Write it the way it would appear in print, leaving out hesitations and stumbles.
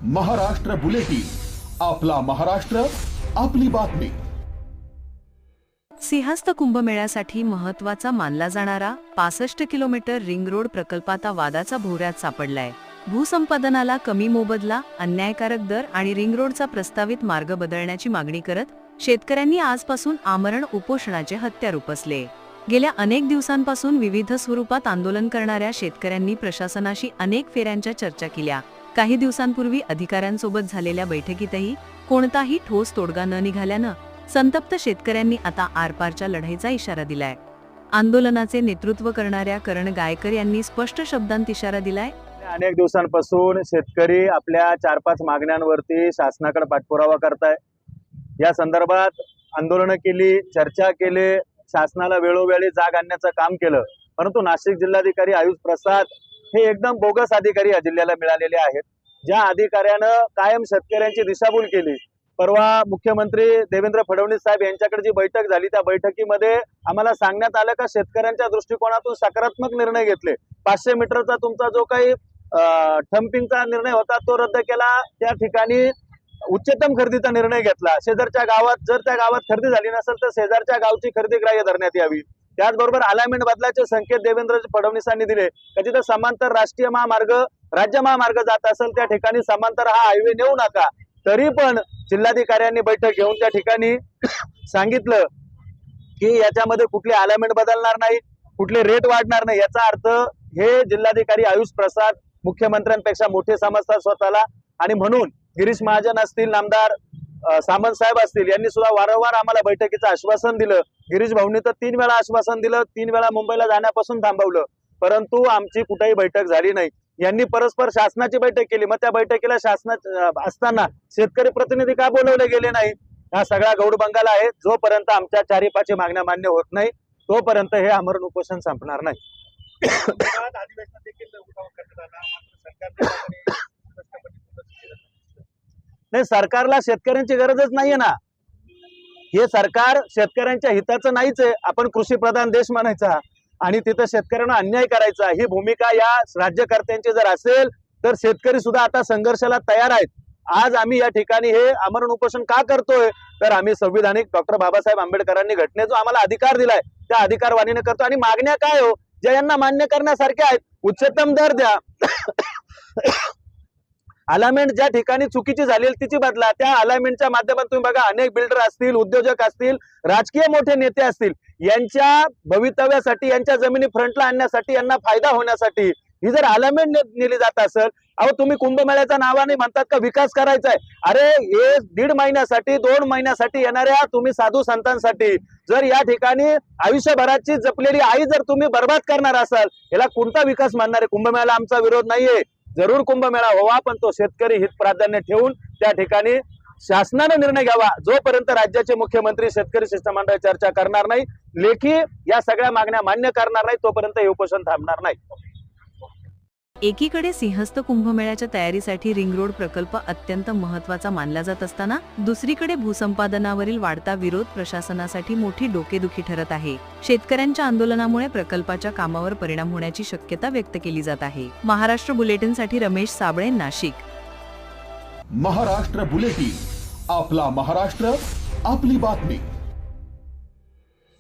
Maharashtra bulletin, आपला महाराष्ट्र, आपली बातमी। सिंहस्थ कुंभमेळ्यासाठी महत्त्वाचा मानला जाणारा 65 किलोमीटर रिंग रोड प्रकल्प आता वादाचा भोवऱ्यात सापडलाय। भूसंपादनाला कमी मोबदला, अन्यायकारक दर आणि रिंग रोडचा प्रस्तावित मार्ग बदलण्याची मागणी करत शेतकऱ्यांनी आजपासून आमरण उपोषणाचे हत्यार उपसले। गेल्या अनेक दिवसांपासून विविध स्वरूपात आंदोलन करणाऱ्या शेतकऱ्यांनी प्रशासनाशी अनेक फेऱ्यांच्या चर्चा केल्या। काही दिवसांपूर्वी अधिकाऱ्यांसोबत झालेल्या बैठकीतही कोणताही ठोस तोडगा न निघाल्यानं संतप्त शेतकऱ्यांनी आता आरपारच्या लढाईचा इशारा दिलाय। आंदोलनाचे नेतृत्व करणाऱ्या करण गायकर यांनी स्पष्ट शब्दांत इशारा दिलाय। अनेक दिवसांपासून शेतकरी आपल्या 4-5 मागण्यांवरती शासनाकडे पाठपुरावा करताय। या संदर्भात आंदोलन केली, चर्चा केली, शासनाला वेळोवेळी जाग आणण्याचं काम केलं, परंतु नाशिक जिल्हाधिकारी आयुष प्रसाद हे एकदम बोगस अधिकारी या जिल्ह्याला मिळालेले आहेत। ज्या अधिकाऱ्यानं कायम शेतकऱ्यांची दिशाभूल केली। परवा मुख्यमंत्री देवेंद्र फडणवीस साहेब यांच्याकडे जी बैठक झाली, त्या बैठकीमध्ये आम्हाला सांगण्यात आलं का शेतकऱ्यांच्या दृष्टिकोनातून सकारात्मक निर्णय घेतले। 500 मीटरचा तुमचा जो काही ठंपिंगचा निर्णय होता तो रद्द केला। त्या ठिकाणी उच्चतम खरेदीचा निर्णय घेतला। शेजारच्या गावात जर त्या गावात खरेदी झाली नसेल तर शेजारच्या गावची खरेदी ग्राह्य धरण्यात यावी। त्याचबरोबर अलाइनमेंट बदलाचे संकेत देवेंद्र फडणवीसांनी दिले की जिथे समांतर राष्ट्रीय महामार्ग, राज्य महामार्ग जात असेल त्या ठिकाणी समांतर हा हायवे नेऊ नका। तरी पण जिल्हाधिकाऱ्यांनी बैठक घेऊन त्या ठिकाणी सांगितलं की याच्यामध्ये कुठली अलाइनमेंट बदलणार नाही, कुठले रेट वाढणार नाही। याचा अर्थ हे जिल्हाधिकारी आयुष प्रसाद मुख्यमंत्र्यांपेक्षा मोठे समजतात स्वतःला, आणि म्हणून गिरीश महाजन असतील, नामदार सामंत साहेब असतील, यांनी सुद्धा वारंवार आम्हाला बैठकीचं आश्वासन दिलं। गिरीश भाऊंनी तर 3 वेळा आश्वासन दिलं, 3 वेळा मुंबईला जाण्यापासून थांबवलं, परंतु आमची कुठेही बैठक झाली नाही। यांनी परस्पर शासनाची बैठक केली, मग त्या बैठकीला शासना असताना शेतकरी प्रतिनिधी का बोलवले गेले नाही? हा सगळा गौडबंगाल आहे। जोपर्यंत आमच्या 4-5 मागण्या मान्य होत नाही तोपर्यंत हे आमरण उपोषण संपणार नाही। नाही, सरकारला शेतकऱ्यांची गरजच नाहीये ना। हे सरकार शेतकऱ्यांच्या हिताचं नाहीच आहे। आपण कृषी प्रधान देश म्हणायचा आणि तिथं शेतकऱ्यांना अन्याय करायचा, ही भूमिका या राज्यकर्त्यांची जर असेल तर शेतकरी सुद्धा आता संघर्षाला तयार आहेत। आज आम्ही या ठिकाणी हे आमरण उपोषण का करतोय तर आम्ही संविधानिक डॉक्टर बाबासाहेब आंबेडकरांनी घटनेत जो आम्हाला अधिकार दिलाय त्या अधिकारवाणीने करतो। आणि मागण्या काय हो, ज्या यांना मान्य करण्यासारख्या आहेत? उच्चतम दर द्या, अलाइनमेंट ज्या ठिकाणी चुकीची झाली तिची बदला। त्या अलाइनमेंटच्या माध्यमातून तुम्ही बघा, अनेक बिल्डर असतील, उद्योजक असतील, राजकीय मोठे नेते असतील, यांच्या भवितव्यासाठी, यांच्या जमिनी फ्रंटला आणण्यासाठी, यांना फायदा होण्यासाठी ही जर अलाइनमेंट नेली जात असेल, अहो तुम्ही कुंभमेळ्याच्या नावाने म्हणतात का विकास करायचा आहे? अरे हे 1.5 महिन्यासाठी 2 महिन्यासाठी येणाऱ्या तुम्ही साधू संतांसाठी जर या ठिकाणी आयुष्यभराची जपलेली आई जर तुम्ही बर्बाद करणार असाल, याला कोणता विकास मानणार आहे? कुंभमेळ्याला आमचा विरोध नाहीये, जरूर कुंभमेळा व्हावा, पण तो शेतकरी हित प्राधान्य ठेवून त्या ठिकाणी शासनाने निर्णय घ्यावा। जोपर्यंत राज्याचे मुख्यमंत्री शेतकरी शिष्टमंडळ चर्चा करणार नाही, लेखी या सगळ्या मागण्या मान्य करणार नाही, तोपर्यंत हे उपोषण थांबणार नाही। एकीकडे सिंहस्थ कुंभमेळ्याच्या तयारीसाठी रिंग रोड प्रकल्प अत्यंत महत्त्वाचा मानला जात असताना दुसरीकडे भूसंपादनावरील वाढता विरोध प्रशासनासाठी मोठी डोकेदुखी ठरत आहे। शेतकऱ्यांच्या आंदोलनामुळे प्रकल्पाच्या कामावर परिणाम होण्याची शक्यता व्यक्त केली जात आहे। महाराष्ट्र बुलेटिनसाठी रमेश साबळे, नाशिक। महाराष्ट्र बुलेटिन, आपला महाराष्ट्र, आपली बातमी।